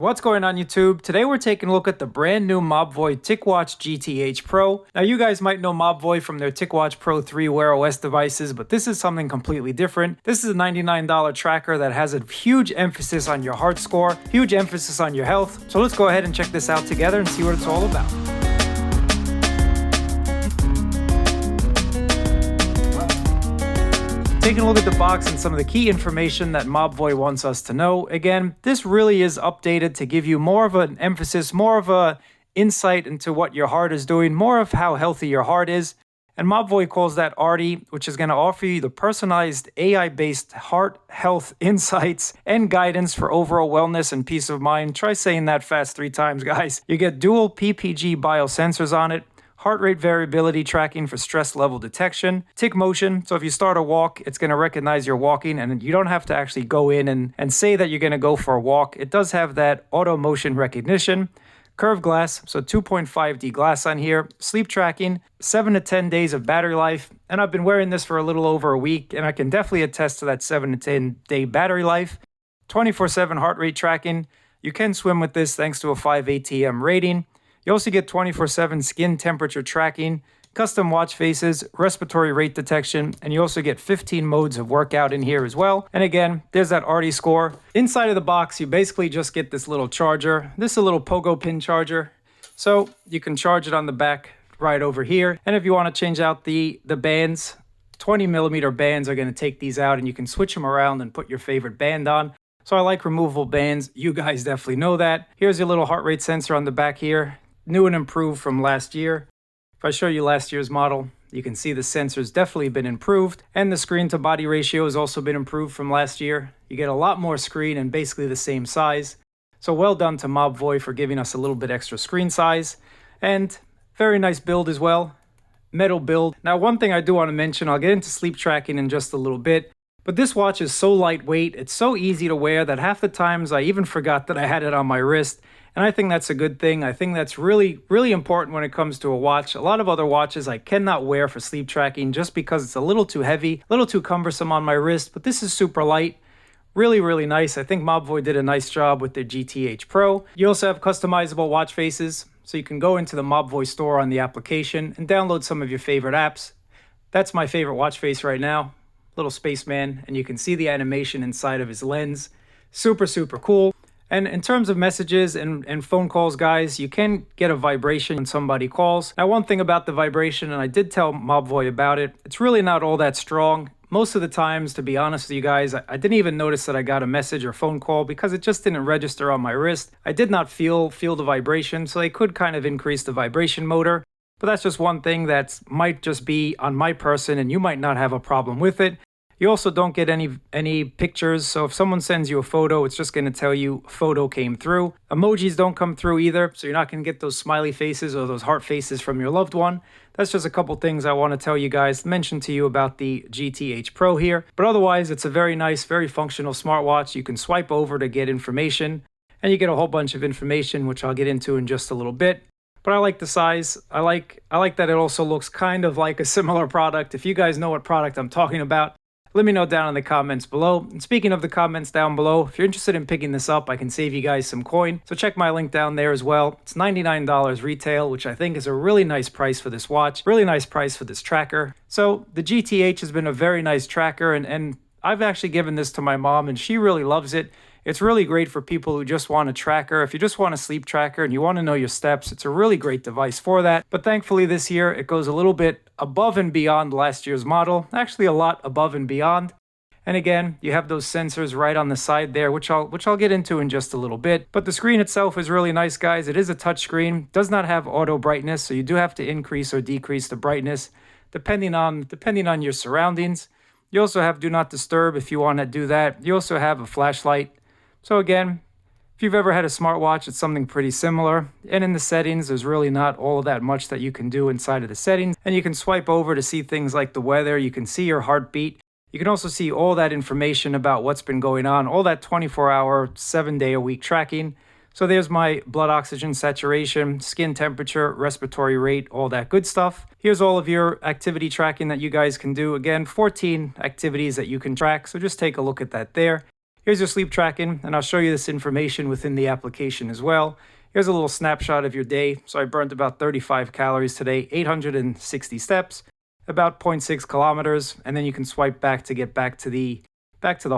What's going on YouTube? Today we're taking a look at the brand new Mobvoi TicWatch GTH Pro. Now you guys might know Mobvoi from their TicWatch Pro 3 Wear OS devices, but this is something completely different. This is a $99 tracker that has a huge emphasis on your heart score, huge emphasis on your health. So let's go ahead and check this out together and see what it's all about. Taking a look at the box and some of the key information that Mobvoi wants us to know. Again, this really is updated to give you more of an emphasis, more of a insight into what your heart is doing, more of how healthy your heart is. And Mobvoi calls that Arty, which is going to offer you the personalized AI-based heart health insights and guidance for overall wellness and peace of mind. Try saying that fast 3 times, guys. You get dual PPG biosensors on it, heart rate variability tracking for stress level detection, tick motion, so if you start a walk, it's going to recognize you're walking and you don't have to actually go in and say that you're going to go for a walk. It does have that auto motion recognition, curved glass, so 2.5D glass on here, sleep tracking, 7 to 10 days of battery life, and I've been wearing this for a little over a week, and I can definitely attest to that 7 to 10 day battery life, 24/7 heart rate tracking. You can swim with this thanks to a 5 ATM rating. You also get 24/7 skin temperature tracking, custom watch faces, respiratory rate detection, and you also get 15 modes of workout in here as well. And again, there's that Arty score. Inside of the box, you basically just get this little charger. This is a little pogo pin charger. So you can charge it on the back right over here. And if you want to change out the bands, 20mm bands are going to take these out and you can switch them around and put your favorite band on. So I like removable bands. You guys definitely know that. Here's your little heart rate sensor on the back here. New and improved from last year. If I show you last year's model, you can see the sensor's definitely been improved, and the screen to body ratio has also been improved from last year. You get a lot more screen and basically the same size. So well done to Mobvoi for giving us a little bit extra screen size, and very nice build as well. Metal build. Now one thing I do want to mention, I'll get into sleep tracking in just a little bit, but this watch is so lightweight, it's so easy to wear that half the times I even forgot that I had it on my wrist. And I think that's a good thing. I think that's really, really important when it comes to a watch. A lot of other watches I cannot wear for sleep tracking just because it's a little too heavy, a little too cumbersome on my wrist, but this is super light. Really, really nice. I think Mobvoi did a nice job with their GTH Pro. You also have customizable watch faces, so you can go into the Mobvoi store on the application and download some of your favorite apps. That's my favorite watch face right now, little spaceman, and you can see the animation inside of his lens. Super, super cool. And in terms of messages and phone calls, guys, you can get a vibration when somebody calls. Now, one thing about the vibration, and I did tell Mobvoi about it, it's really not all that strong. Most of the times, to be honest with you guys, I didn't even notice that I got a message or phone call because it just didn't register on my wrist. I did not feel the vibration, so they could kind of increase the vibration motor. But that's just one thing that might just be on my person, and you might not have a problem with it. You also don't get any pictures, so if someone sends you a photo, it's just going to tell you a photo came through. Emojis don't come through either, so you're not going to get those smiley faces or those heart faces from your loved one. That's just a couple things I want to tell you guys, mention to you about the GTH Pro here. But otherwise, it's a very nice, very functional smartwatch. You can swipe over to get information, and you get a whole bunch of information, which I'll get into in just a little bit. But I like the size. I like that it also looks kind of like a similar product. If you guys know what product I'm talking about, let me know down in the comments below. And speaking of the comments down below, if you're interested in picking this up, I can save you guys some coin. So check my link down there as well. It's $99 retail, which I think is a really nice price for this watch. Really nice price for this tracker. So the GTH has been a very nice tracker, and I've actually given this to my mom, and she really loves it. It's really great for people who just want a tracker. If you just want a sleep tracker and you want to know your steps, it's a really great device for that. But thankfully this year, it goes a little bit above and beyond last year's model. Actually a lot above and beyond. And again, you have those sensors right on the side there, which I'll get into in just a little bit. But the screen itself is really nice, guys. It is a touch screen. Does not have auto brightness, so you do have to increase or decrease the brightness depending on your surroundings. You also have do not disturb if you want to do that. You also have a flashlight. So again, if you've ever had a smartwatch, it's something pretty similar. And in the settings, there's really not all that much that you can do inside of the settings. And you can swipe over to see things like the weather. You can see your heartbeat. You can also see all that information about what's been going on, all that 24-hour, 7-day-a-week tracking. So there's my blood oxygen saturation, skin temperature, respiratory rate, all that good stuff. Here's all of your activity tracking that you guys can do. Again, 14 activities that you can track. So just take a look at that there. Here's your sleep tracking, and I'll show you this information within the application as well. Here's a little snapshot of your day. So I burned about 35 calories today, 860 steps, about 0.6 kilometers, and then you can swipe back to get back to the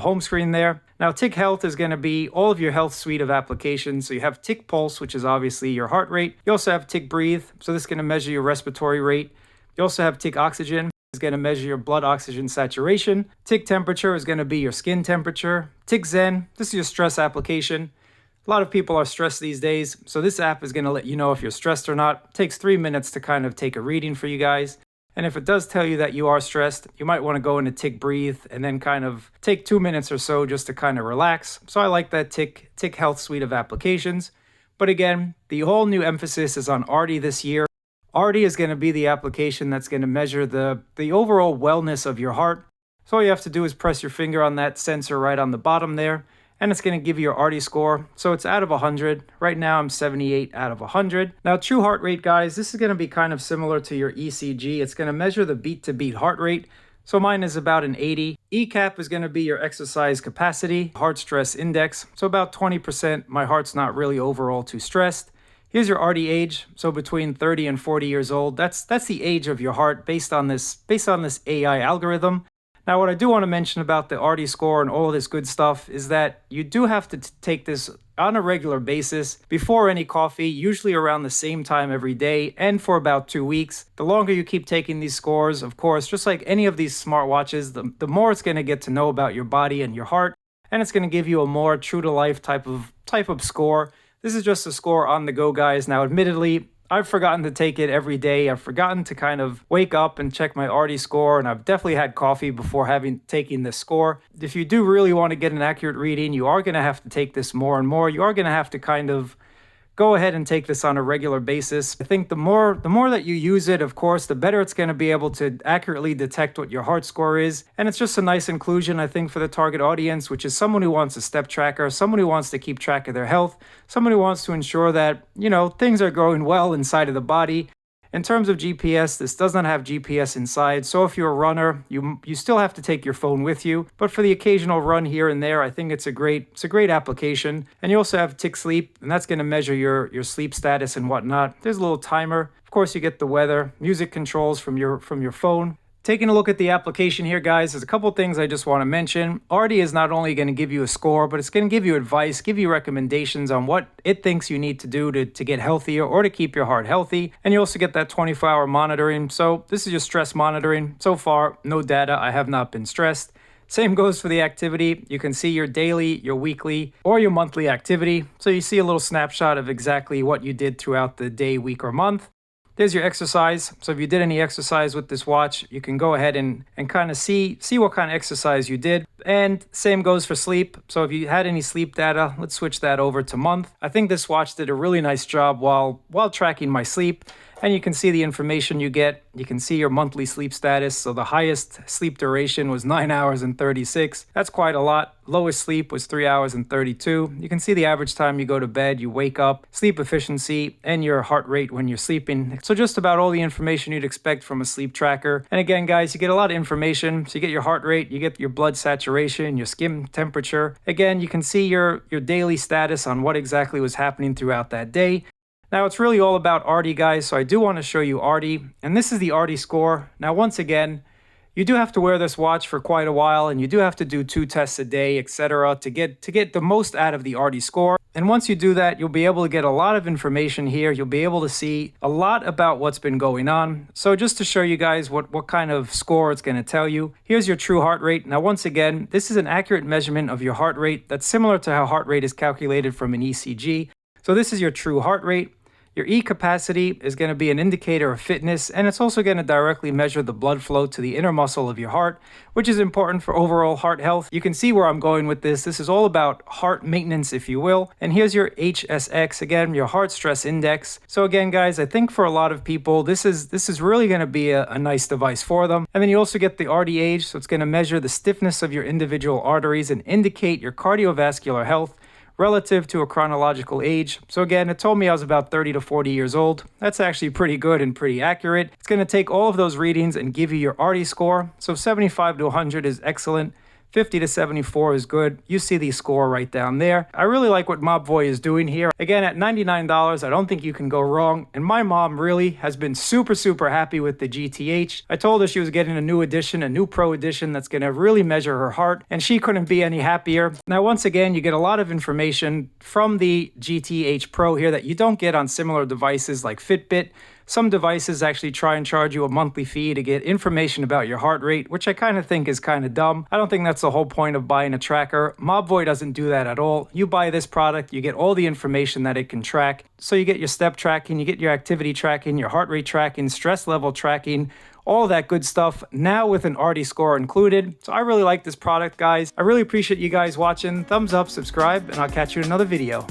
home screen there. Now, Tick Health is going to be all of your health suite of applications. So you have Tick Pulse, which is obviously your heart rate. You also have Tick Breathe, so this is going to measure your respiratory rate. You also have Tick Oxygen, is going to measure your blood oxygen saturation. Tick Temperature is going to be your skin temperature. Tick Zen, this is your stress application. A lot of people are stressed these days, so this app is going to let you know if you're stressed or not. It takes 3 minutes to kind of take a reading for you guys. And if it does tell you that you are stressed, you might want to go into Tick Breathe and then kind of take 2 minutes or so just to kind of relax. So I like that Tick Health suite of applications. But again, the whole new emphasis is on Arty this year. Arty is going to be the application that's going to measure the overall wellness of your heart. So all you have to do is press your finger on that sensor right on the bottom there, and it's going to give you your Arty score. So it's out of 100. Right now I'm 78 out of 100. Now, true heart rate, guys, this is going to be kind of similar to your ECG. It's going to measure the beat-to-beat heart rate. So mine is about an 80. ECAP is going to be your exercise capacity, heart stress index. So about 20%. My heart's not really overall too stressed. Here's your Arty age. So between 30 and 40 years old. That's the age of your heart based on this AI algorithm. Now, what I do want to mention about the Arty score and all of this good stuff is that you do have to take this on a regular basis before any coffee, usually around the same time every day, and for about 2 weeks. The longer you keep taking these scores, of course, just like any of these smartwatches, the more it's going to get to know about your body and your heart, and it's going to give you a more true-to-life type of score. This is just a score on the go, guys. Now, admittedly, I've forgotten to take it every day. I've forgotten to kind of wake up and check my Arty score, and I've definitely had coffee before taking this score. If you do really want to get an accurate reading, you are going to have to take this more and more. You are going to have to kind of go ahead and take this on a regular basis. I think the more that you use it, of course, the better it's going to be able to accurately detect what your heart score is. And it's just a nice inclusion, I think, for the target audience, which is someone who wants a step tracker, someone who wants to keep track of their health, someone who wants to ensure that, things are going well inside of the body. In terms of GPS, this does not have GPS inside, so if you're a runner, you still have to take your phone with you. But for the occasional run here and there, I think it's a great application. And you also have Tick Sleep, and that's going to measure your sleep status and whatnot. There's a little timer. Of course, you get the weather, music controls from your phone. Taking a look at the application here, guys, there's a couple things I just want to mention. Arty is not only going to give you a score, but it's going to give you advice, give you recommendations on what it thinks you need to do to get healthier or to keep your heart healthy. And you also get that 24-hour monitoring. So this is your stress monitoring. So far, no data. I have not been stressed. Same goes for the activity. You can see your daily, your weekly, or your monthly activity. So you see a little snapshot of exactly what you did throughout the day, week, or month. There's your exercise. So if you did any exercise with this watch, you can go ahead and kind of see what kind of exercise you did. And same goes for sleep. So if you had any sleep data, let's switch that over to month. I think this watch did a really nice job while tracking my sleep. And you can see the information you get. You can see your monthly sleep status. So the highest sleep duration was 9 hours and 36. That's quite a lot. Lowest sleep was 3 hours and 32. You can see the average time you go to bed, you wake up, sleep efficiency, and your heart rate when you're sleeping. So just about all the information you'd expect from a sleep tracker. And again, guys, you get a lot of information. So you get your heart rate, you get your blood saturation, your skin temperature. Again, you can see your daily status on what exactly was happening throughout that day. Now, it's really all about Arty, guys, so I do want to show you Arty, and this is the Arty score. Now, once again, you do have to wear this watch for quite a while, and you do have to do 2 tests a day, etc., to get the most out of the Arty score. And once you do that, you'll be able to get a lot of information here. You'll be able to see a lot about what's been going on. So just to show you guys what kind of score it's going to tell you, here's your true heart rate. Now, once again, this is an accurate measurement of your heart rate that's similar to how heart rate is calculated from an ECG. So this is your true heart rate. Your E capacity is going to be an indicator of fitness, and it's also going to directly measure the blood flow to the inner muscle of your heart, which is important for overall heart health. You can see where I'm going with this. This is all about heart maintenance, if you will. And here's your HSX, again, your heart stress index. So again, guys, I think for a lot of people, this is really going to be a nice device for them. And then you also get the Arty age, so it's going to measure the stiffness of your individual arteries and indicate your cardiovascular health relative to a chronological age. So again, it told me I was about 30 to 40 years old. That's actually pretty good and pretty accurate. It's going to take all of those readings and give you your Arty score. So 75 to 100 is excellent. 50 to 74 is good. You see the score right down there. I really like what Mobvoi is doing here. Again, at $99, I don't think you can go wrong. And my mom really has been super happy with the GTH. I told her she was getting a new edition, a new Pro edition that's going to really measure her heart, and she couldn't be any happier. Now, once again, you get a lot of information from the GTH Pro here that you don't get on similar devices like Fitbit. Some devices actually try and charge you a monthly fee to get information about your heart rate, which I kind of think is kind of dumb. I don't think that's the whole point of buying a tracker. Mobvoi doesn't do that at all. You buy this product, you get all the information that it can track. So you get your step tracking, you get your activity tracking, your heart rate tracking, stress level tracking, all that good stuff, now with an Arty score included. So I really like this product, guys. I really appreciate you guys watching. Thumbs up, subscribe, and I'll catch you in another video.